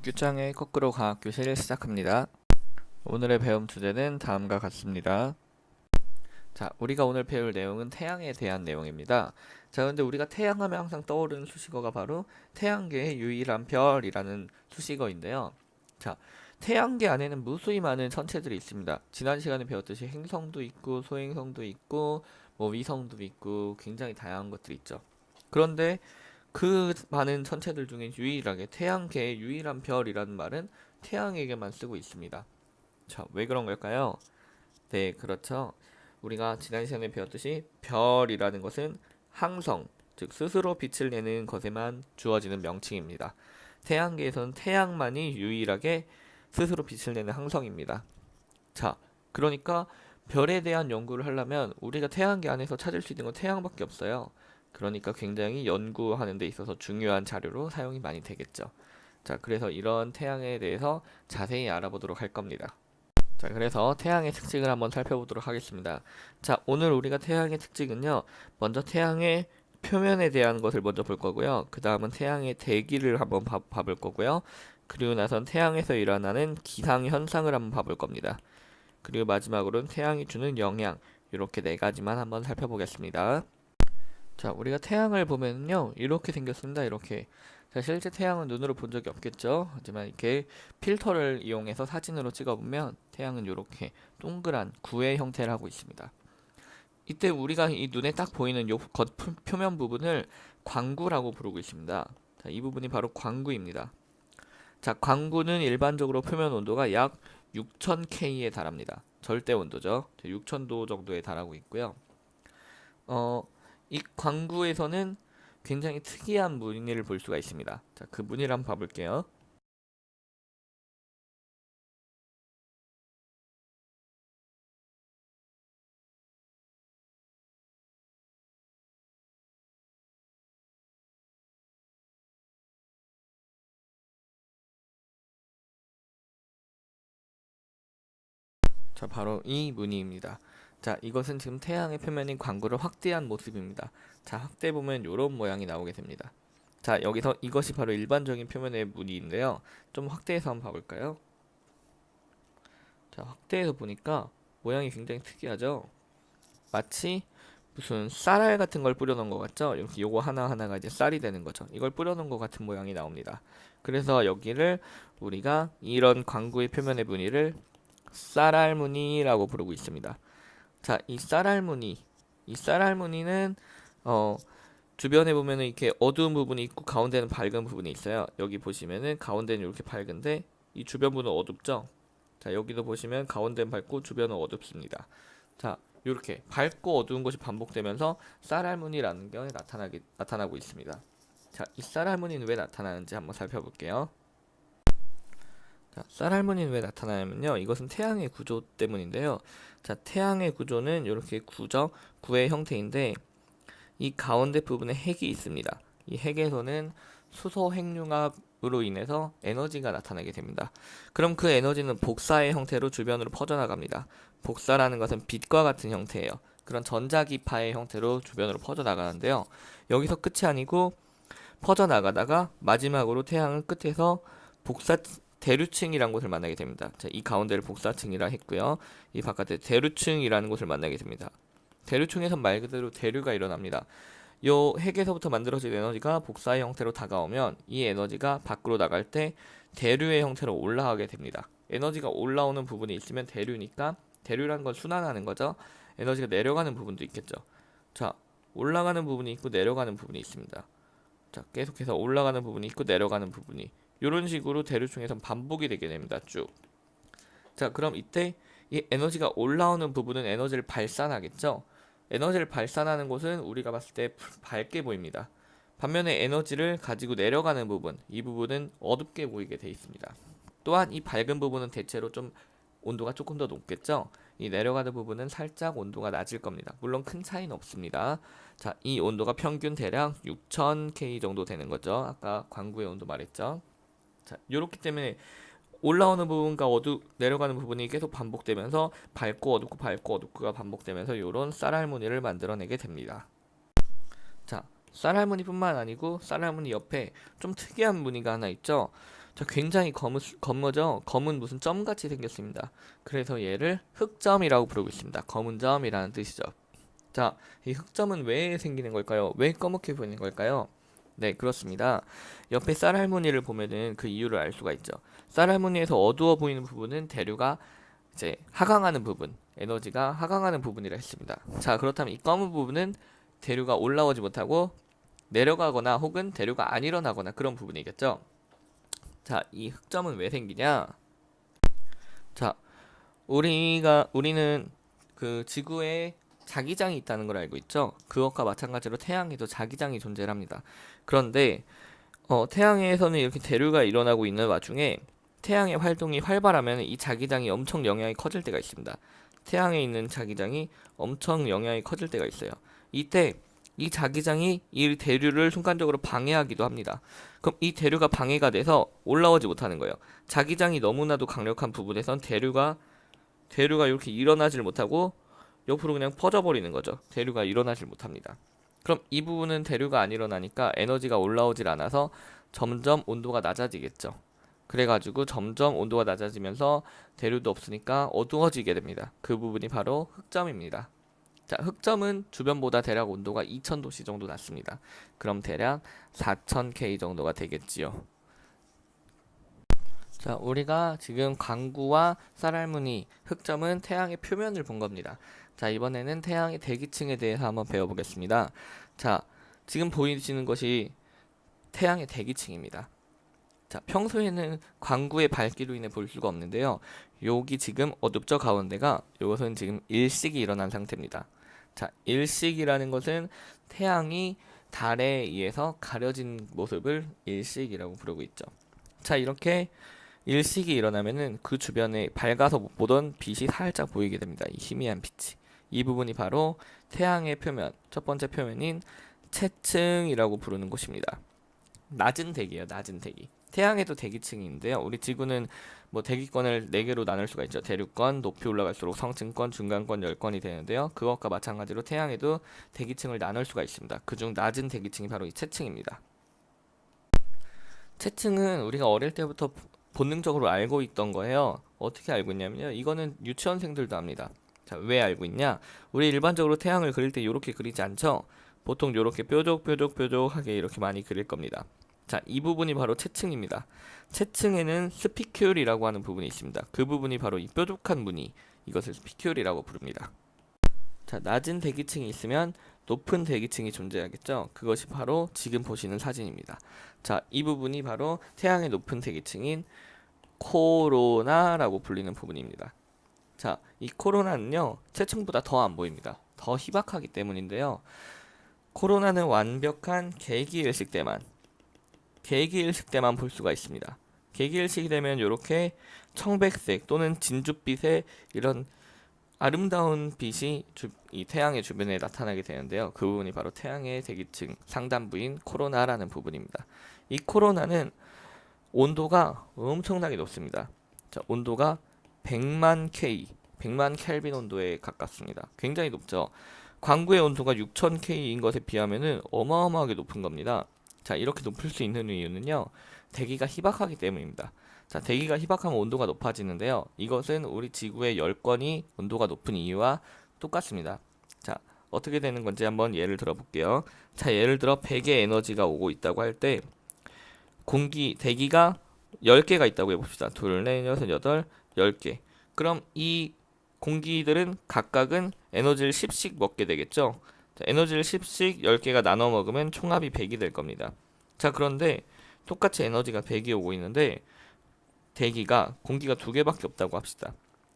규장의 거꾸로 과학교실 시작합니다. 오늘의 배움 주제는 다음과 같습니다. 자, 우리가 오늘 배울 내용은 태양에 대한 내용입니다. 자, 근데 우리가 태양하면 항상 떠오르는 수식어가 바로 태양계의 유일한 별이라는 수식어인데요. 자, 태양계 안에는 무수히 많은 천체들이 있습니다. 지난 시간에 배웠듯이 행성도 있고 소행성도 있고 위성도 있고 굉장히 다양한 것들이 있죠. 그런데 그 많은 천체들 중에 유일하게 태양계의 유일한 별이라는 말은 태양에게만 쓰고 있습니다. 자, 왜 그런 걸까요? 네, 그렇죠. 우리가 지난 시간에 배웠듯이 별이라는 것은 항성, 즉 스스로 빛을 내는 것에만 주어지는 명칭입니다. 태양계에서는 태양만이 유일하게 스스로 빛을 내는 항성입니다. 자, 그러니까 별에 대한 연구를 하려면 우리가 태양계 안에서 찾을 수 있는 건 태양밖에 없어요. 그러니까 굉장히 연구하는 데 있어서 중요한 자료로 사용이 많이 되겠죠. 자, 그래서 이런 태양에 대해서 자세히 알아보도록 할 겁니다. 자, 그래서 태양의 특징을 한번 살펴보도록 하겠습니다. 자, 오늘 우리가 태양의 특징은요, 먼저 태양의 표면에 대한 것을 먼저 볼 거고요. 그 다음은 태양의 대기를 한번 봐볼 거고요. 그리고 나선 태양에서 일어나는 기상 현상을 한번 봐볼 겁니다. 그리고 마지막으로는 태양이 주는 영향, 이렇게 네 가지만 한번 살펴보겠습니다. 자, 우리가 태양을 보면요, 이렇게 생겼습니다. 이렇게. 자, 실제 태양은 눈으로 본 적이 없겠죠. 하지만 이렇게 필터를 이용해서 사진으로 찍어보면 태양은 이렇게 동그란 구의 형태를 하고 있습니다. 이때 우리가 이 눈에 딱 보이는 요 표면 부분을 광구라고 부르고 있습니다. 자, 이 부분이 바로 광구입니다. 자, 광구는 일반적으로 표면 온도가 약 6000K에 달합니다. 절대 온도죠. 6000도 정도에 달하고 있고요. 이 광구에서는 굉장히 특이한 무늬를 볼 수가 있습니다. 자, 그 무늬를 한번 봐볼게요. 자, 바로 이 무늬입니다. 자, 이것은 지금 태양의 표면인 광구를 확대한 모습입니다. 자, 확대해 보면 이런 모양이 나오게 됩니다. 자, 여기서 이것이 바로 일반적인 표면의 무늬인데요. 좀 확대해서 한번 봐볼까요? 자, 확대해서 보니까 모양이 굉장히 특이하죠? 마치 무슨 쌀알 같은 걸 뿌려놓은 것 같죠? 이렇게 요거 하나하나가 이제 쌀이 되는 거죠. 이걸 뿌려놓은 것 같은 모양이 나옵니다. 그래서 여기를 우리가 이런 광구의 표면의 무늬를 쌀알 무늬라고 부르고 있습니다. 자, 이 쌀알 무늬는 어, 주변에 보면은 이렇게 어두운 부분이 있고 가운데는 밝은 부분이 있어요. 여기 보시면은 가운데는 이렇게 밝은데 이 주변 부분은 어둡죠? 자, 여기도 보시면 가운데는 밝고 주변은 어둡습니다. 자, 이렇게 밝고 어두운 것이 반복되면서 쌀알무늬라는 게 나타나고 있습니다. 자, 이 쌀알무늬는 왜 나타나는지 한번 살펴볼게요. 자, 쌀알무늬는 왜 나타나냐면요, 이것은 태양의 구조 때문인데요. 자, 태양의 구조는 이렇게 구의 형태인데 이 가운데 부분에 핵이 있습니다. 이 핵에서는 수소 핵융합으로 인해서 에너지가 나타나게 됩니다. 그럼 그 에너지는 복사의 형태로 주변으로 퍼져나갑니다. 복사라는 것은 빛과 같은 형태예요. 그런 전자기파의 형태로 주변으로 퍼져나가는데요. 여기서 끝이 아니고 퍼져나가다가 마지막으로 태양은 끝에서 복사 대류층이라는 곳을 만나게 됩니다. 자, 이 가운데를 복사층이라 했고요. 이 바깥에 대류층이라는 곳을 만나게 됩니다. 대류층에서 말 그대로 대류가 일어납니다. 요 핵에서부터 만들어진 에너지가 복사의 형태로 다가오면 이 에너지가 밖으로 나갈 때 대류의 형태로 올라가게 됩니다. 에너지가 올라오는 부분이 있으면 대류니까 대류라는 건 순환하는 거죠. 에너지가 내려가는 부분도 있겠죠. 자, 올라가는 부분이 있고 내려가는 부분이 있습니다. 자, 계속해서 올라가는 부분이 있고 내려가는 부분이 이런 식으로 대류층에서 반복이 되게 됩니다. 쭉. 자, 그럼 이때 이 에너지가 올라오는 부분은 에너지를 발산하겠죠. 에너지를 발산하는 곳은 우리가 봤을 때 밝게 보입니다. 반면에 에너지를 가지고 내려가는 부분, 이 부분은 어둡게 보이게 되어 있습니다. 또한 이 밝은 부분은 대체로 좀 온도가 조금 더 높겠죠. 이 내려가는 부분은 살짝 온도가 낮을 겁니다. 물론 큰 차이는 없습니다. 자, 이 온도가 평균 대략 6000K 정도 되는 거죠. 아까 광구의 온도 말했죠. 자, 이렇기 때문에 올라오는 부분과 내려가는 부분이 계속 반복되면서 밝고 어둡고가 반복되면서 이런 쌀알무늬를 만들어내게 됩니다. 자, 쌀알무늬뿐만 아니고 쌀알무늬 옆에 좀 특이한 무늬가 하나 있죠. 자, 굉장히 검죠? 검은 무슨 점같이 생겼습니다. 그래서 얘를 흑점이라고 부르고 있습니다. 검은 점이라는 뜻이죠. 자, 이 흑점은 왜 생기는 걸까요? 왜 검게 보이는 걸까요? 네, 그렇습니다. 옆에 쌀할머니를 보면은 그 이유를 알 수가 있죠. 쌀할머니에서 어두워 보이는 부분은 대류가 이제 하강하는 부분, 에너지가 하강하는 부분이라 했습니다. 자, 그렇다면 이 검은 부분은 대류가 올라오지 못하고 내려가거나 혹은 대류가 안 일어나거나 그런 부분이겠죠. 자, 이 흑점은 왜 생기냐? 자, 우리는 그 지구에 자기장이 있다는 걸 알고 있죠. 그것과 마찬가지로 태양에도 자기장이 존재합니다. 그런데 태양에서는 이렇게 대류가 일어나고 있는 와중에 태양의 활동이 활발하면 이 자기장이 엄청 영향이 커질 때가 있습니다. 태양에 있는 자기장이 엄청 영향이 커질 때가 있어요. 이때 이 자기장이 이 대류를 순간적으로 방해하기도 합니다. 그럼 이 대류가 방해가 돼서 올라오지 못하는 거예요. 자기장이 너무나도 강력한 부분에선 대류가 이렇게 일어나질 못하고 옆으로 그냥 퍼져버리는 거죠. 대류가 일어나질 못합니다. 그럼 이 부분은 대류가 안 일어나니까 에너지가 올라오질 않아서 점점 온도가 낮아지겠죠. 그래가지고 점점 온도가 낮아지면서 대류도 없으니까 어두워지게 됩니다. 그 부분이 바로 흑점입니다. 자, 흑점은 주변보다 대략 온도가 2000도씨 정도 낮습니다. 그럼 대략 4000K 정도가 되겠지요. 자, 우리가 지금 광구와 쌀알무늬, 흑점은 태양의 표면을 본 겁니다. 자, 이번에는 태양의 대기층에 대해서 한번 배워보겠습니다. 자, 지금 보이시는 것이 태양의 대기층입니다. 자, 평소에는 광구의 밝기로 인해 볼 수가 없는데요. 여기 지금 어둡죠? 가운데가. 이것은 지금 일식이 일어난 상태입니다. 자, 일식이라는 것은 태양이 달에 의해서 가려진 모습을 일식이라고 부르고 있죠. 자, 이렇게 일식이 일어나면은 그 주변에 밝아서 못 보던 빛이 살짝 보이게 됩니다. 이 희미한 빛이. 이 부분이 바로 태양의 표면, 첫 번째 표면인 채층이라고 부르는 곳입니다. 낮은 대기예요, 낮은 대기. 태양에도 대기층이 있는데요. 우리 지구는 뭐 대기권을 4개로 나눌 수가 있죠. 대륙권, 높이 올라갈수록 성층권, 중간권, 열권이 되는데요. 그것과 마찬가지로 태양에도 대기층을 나눌 수가 있습니다. 그중 낮은 대기층이 바로 이 채층입니다. 채층은 우리가 어릴 때부터 본능적으로 알고 있던 거예요. 어떻게 알고 있냐면요. 이거는 유치원생들도 압니다. 자, 왜 알고 있냐? 우리 일반적으로 태양을 그릴 때 이렇게 그리지 않죠? 보통 이렇게 뾰족하게 이렇게 많이 그릴 겁니다. 자, 이 부분이 바로 채층입니다. 채층에는 스피큘이라고 하는 부분이 있습니다. 그 부분이 바로 이 뾰족한 무늬, 이것을 스피큘이라고 부릅니다. 자, 낮은 대기층이 있으면 높은 대기층이 존재하겠죠. 그것이 바로 지금 보시는 사진입니다. 자, 이 부분이 바로 태양의 높은 대기층인 코로나라고 불리는 부분입니다. 자, 이 코로나는요, 채층보다 더 안 보입니다. 더 희박하기 때문인데요. 코로나는 완벽한 개기일식 때만 볼 수가 있습니다. 개기일식이 되면 이렇게 청백색 또는 진주빛의 이런 아름다운 빛이 이 태양의 주변에 나타나게 되는데요. 그 부분이 바로 태양의 대기층 상단부인 코로나라는 부분입니다. 이 코로나는 온도가 엄청나게 높습니다. 자, 온도가 100만 켈빈 온도에 가깝습니다. 굉장히 높죠. 광구의 온도가 6000K인 것에 비하면은 어마어마하게 높은 겁니다. 자, 이렇게 높을 수 있는 이유는요. 대기가 희박하기 때문입니다. 자, 대기가 희박하면 온도가 높아지는데요. 이것은 우리 지구의 열권이 온도가 높은 이유와 똑같습니다. 자, 어떻게 되는 건지 한번 예를 들어 볼게요. 자, 예를 들어 100의 에너지가 오고 있다고 할 때 대기가 10개가 있다고 해봅시다. 둘, 넷, 여섯, 여덟, 10개. 그럼 이 공기들은 각각은 에너지를 10씩 먹게 되겠죠. 자, 에너지를 10씩 10개가 나눠 먹으면 총합이 100이 될 겁니다. 자, 그런데 똑같이 에너지가 100이 오고 있는데 공기가 2개밖에 없다고 합시다.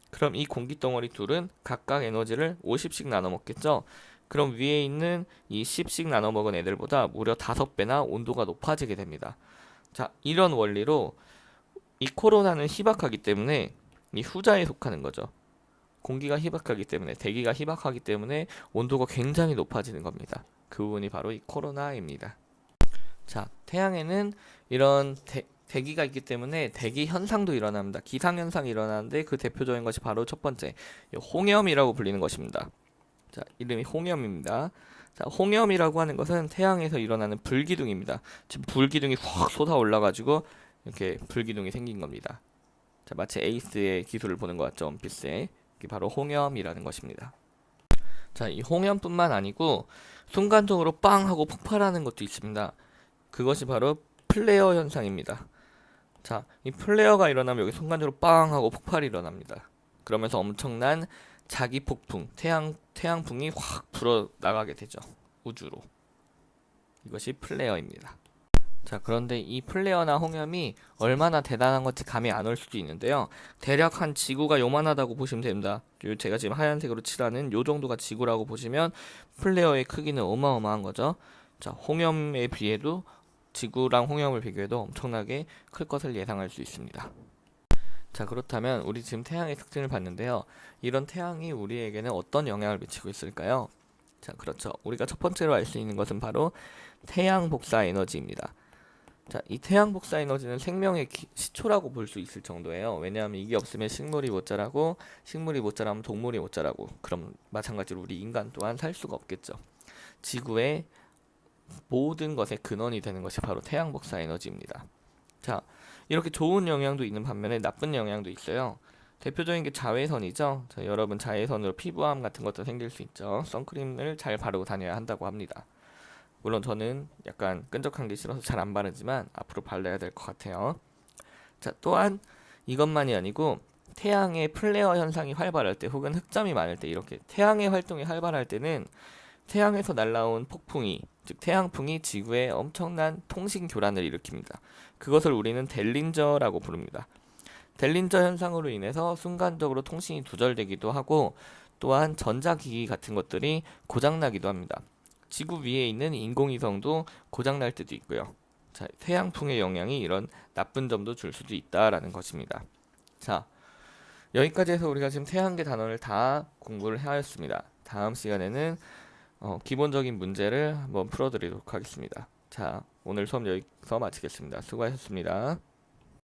그럼 이 공기 덩어리 둘은 각각 에너지를 50씩 나눠 먹겠죠. 그럼 위에 있는 이 10씩 나눠 먹은 애들보다 무려 5배나 온도가 높아지게 됩니다. 자, 이런 원리로 이 코로나는 희박하기 때문에 이 후자에 속하는 거죠. 공기가 희박하기 때문에, 대기가 희박하기 때문에 온도가 굉장히 높아지는 겁니다. 그 부분이 바로 이 코로나입니다. 자, 태양에는 이런 대기가 있기 때문에 대기 현상도 일어납니다. 기상 현상이 일어나는데 그 대표적인 것이 바로 첫 번째 홍염이라고 불리는 것입니다. 자, 이름이 홍염입니다. 자, 홍염이라고 하는 것은 태양에서 일어나는 불기둥입니다. 지금 불기둥이 확 쏟아 올라가지고 이렇게 불기둥이 생긴 겁니다. 자, 마치 에이스의 기술을 보는 것 같죠, 원피스에. 이게 바로 홍염이라는 것입니다. 자, 이 홍염뿐만 아니고 순간적으로 빵 하고 폭발하는 것도 있습니다. 그것이 바로 플레어 현상입니다. 자, 이 플레어가 일어나면 여기 순간적으로 빵 하고 폭발이 일어납니다. 그러면서 엄청난 자기 폭풍, 태양풍이 확 불어 나가게 되죠. 우주로. 이것이 플레어입니다. 자, 그런데 이 플레어나 홍염이 얼마나 대단한 건지 감이 안 올 수도 있는데요. 대략 한 지구가 요만하다고 보시면 됩니다. 제가 지금 하얀색으로 칠하는 요 정도가 지구라고 보시면 플레어의 크기는 어마어마한 거죠. 자, 홍염에 비해도 지구랑 홍염을 비교해도 엄청나게 클 것을 예상할 수 있습니다. 자, 그렇다면 우리 지금 태양의 특징을 봤는데요. 이런 태양이 우리에게는 어떤 영향을 미치고 있을까요? 자, 그렇죠. 우리가 첫 번째로 알 수 있는 것은 바로 태양 복사 에너지입니다. 자, 이 태양 복사 에너지는 생명의 시초라고 볼 수 있을 정도예요. 왜냐하면 이게 없으면 식물이 못 자라고, 식물이 못 자라면 동물이 못 자라고, 그럼 마찬가지로 우리 인간 또한 살 수가 없겠죠. 지구의 모든 것의 근원이 되는 것이 바로 태양 복사 에너지입니다. 자, 이렇게 좋은 영향도 있는 반면에 나쁜 영향도 있어요. 대표적인 게 자외선이죠. 자, 여러분 자외선으로 피부암 같은 것도 생길 수 있죠. 선크림을 잘 바르고 다녀야 한다고 합니다. 물론 저는 약간 끈적한 게 싫어서 잘 안 바르지만 앞으로 발라야 될 것 같아요. 자, 또한 이것만이 아니고 태양의 플레어 현상이 활발할 때 혹은 흑점이 많을 때 이렇게 태양의 활동이 활발할 때는 태양에서 날라온 폭풍이 즉 태양풍이 지구에 엄청난 통신 교란을 일으킵니다. 그것을 우리는 델린저라고 부릅니다. 델린저 현상으로 인해서 순간적으로 통신이 두절되기도 하고 또한 전자기기 같은 것들이 고장나기도 합니다. 지구 위에 있는 인공위성도 고장날 때도 있고요. 자, 태양풍의 영향이 이런 나쁜 점도 줄 수도 있다라는 것입니다. 자, 여기까지 해서 우리가 지금 태양계 단원을 다 공부를 하였습니다. 다음 시간에는 기본적인 문제를 한번 풀어드리도록 하겠습니다. 자, 오늘 수업 여기서 마치겠습니다. 수고하셨습니다.